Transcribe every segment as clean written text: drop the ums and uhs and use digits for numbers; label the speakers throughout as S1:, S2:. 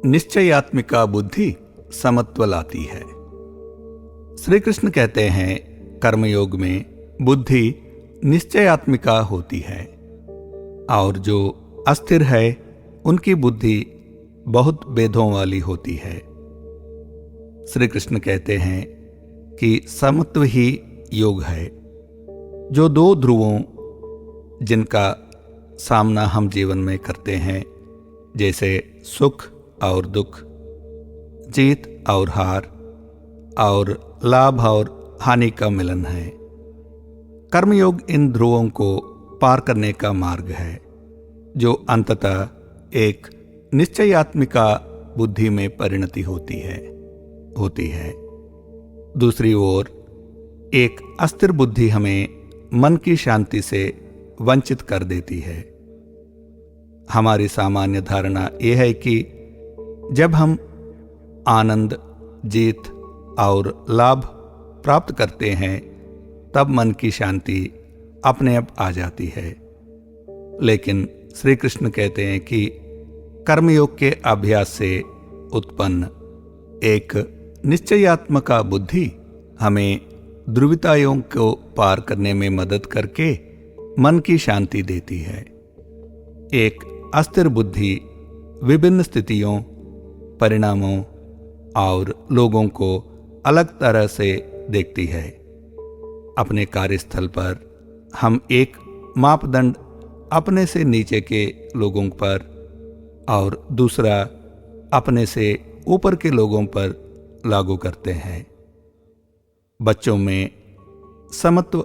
S1: निश्चयात्मिका बुद्धि समत्व लाती है। श्री कृष्ण कहते हैं कर्मयोग में बुद्धि निश्चयात्मिका होती है और जो अस्थिर है उनकी बुद्धि बहुत भेदों वाली होती है। श्री कृष्ण कहते हैं कि समत्व ही योग है। जो दो ध्रुवों जिनका सामना हम जीवन में करते हैं, जैसे सुख और दुख, जीत और हार और लाभ और हानि का मिलन है। कर्मयोग इन ध्रुवों को पार करने का मार्ग है जो अंततः एक निश्चयात्मिका बुद्धि में परिणति होती है। दूसरी ओर एक अस्थिर बुद्धि हमें मन की शांति से वंचित कर देती है। हमारी सामान्य धारणा यह है कि जब हम आनंद, जीत और लाभ प्राप्त करते हैं तब मन की शांति अपने आप आ जाती है। लेकिन श्री कृष्ण कहते हैं कि कर्मयोग के अभ्यास से उत्पन्न एक निश्चयात्मका बुद्धि हमें ध्रुविताओं को पार करने में मदद करके मन की शांति देती है। एक अस्थिर बुद्धि विभिन्न स्थितियों, परिणामों और लोगों को अलग तरह से देखती है। अपने कार्यस्थल पर हम एक मापदंड अपने से नीचे के लोगों पर और दूसरा अपने से ऊपर के लोगों पर लागू करते हैं। बच्चों में समत्व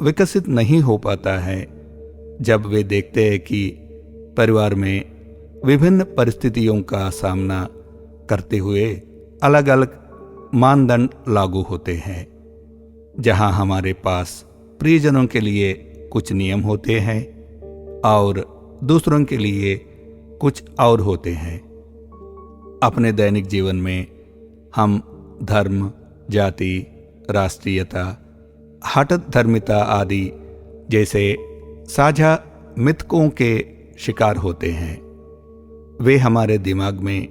S1: विकसित नहीं हो पाता है जब वे देखते हैं कि परिवार में विभिन्न परिस्थितियों का सामना करते हुए अलग अलग मानदंड लागू होते हैं। जहां हमारे पास प्रियजनों के लिए कुछ नियम होते हैं और दूसरों के लिए कुछ और होते हैं। अपने दैनिक जीवन में हम धर्म, जाति, राष्ट्रीयता, हठत धर्मिता आदि जैसे साझा मिथकों के शिकार होते हैं। वे हमारे दिमाग में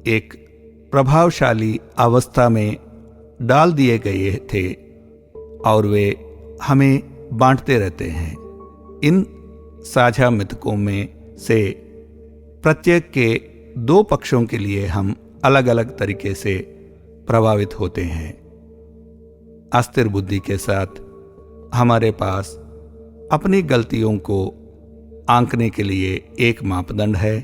S1: एक प्रभावशाली अवस्था में डाल दिए गए थे और वे हमें बांटते रहते हैं। इन साझा मिथकों में से प्रत्येक के दो पक्षों के लिए हम अलग अलग तरीके से प्रभावित होते हैं। अस्थिर बुद्धि के साथ हमारे पास अपनी गलतियों को आंकने के लिए एक मापदंड है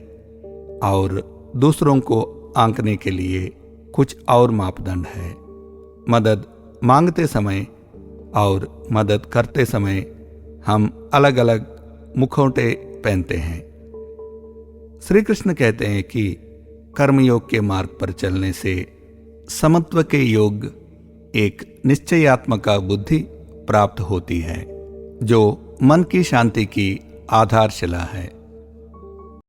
S1: और दूसरों को आंकने के लिए कुछ और मापदंड है। मदद मांगते समय और मदद करते समय हम अलग अलग मुखौटे पहनते हैं। श्री कृष्ण कहते हैं कि कर्मयोग के मार्ग पर चलने से समत्व के योग एक निश्चयात्मका बुद्धि प्राप्त होती है जो मन की शांति की आधारशिला है।